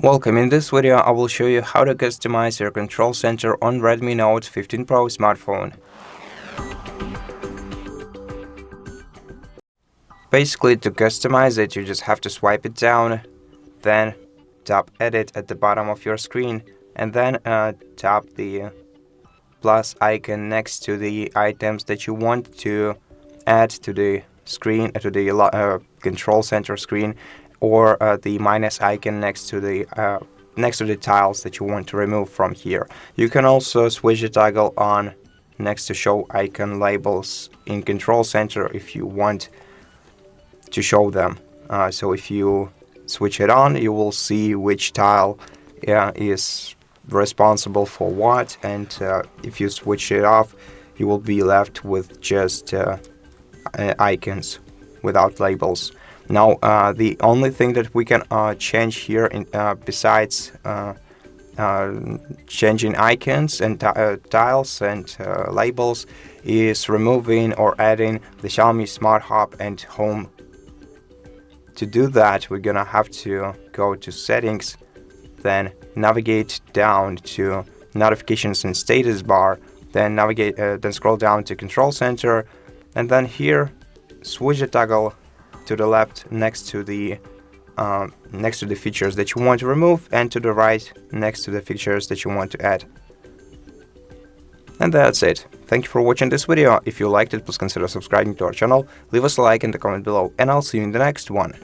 Welcome. In this video I will show you how to customize your control center on Redmi Note 15 Pro smartphone. Basically, to customize it, you just have to swipe it down, then tap Edit at the bottom of your screen, and then tap the plus icon next to the items that you want to add to the screen, to the control center screen, or the minus icon next to the tiles that you want to remove from here. You can also switch the toggle on next to show icon labels in control center if you want to show them. So if you switch it on, you will see which tile is responsible for what, and if you switch it off, you will be left with just icons without labels. Now, the only thing that we can change here, besides changing icons and tiles and labels, is removing or adding the Xiaomi Smart Hub and Home. To do that, we're gonna have to go to Settings, then navigate down to Notifications and Status Bar, then scroll down to Control Center, and then here switch the toggle to the left next to the features that you want to remove, and to the right next to the features that you want to add. And that's it. Thank you for watching this video. If you liked it, please consider subscribing to our channel, leave us a like in the comment below, and I'll see you in the next one.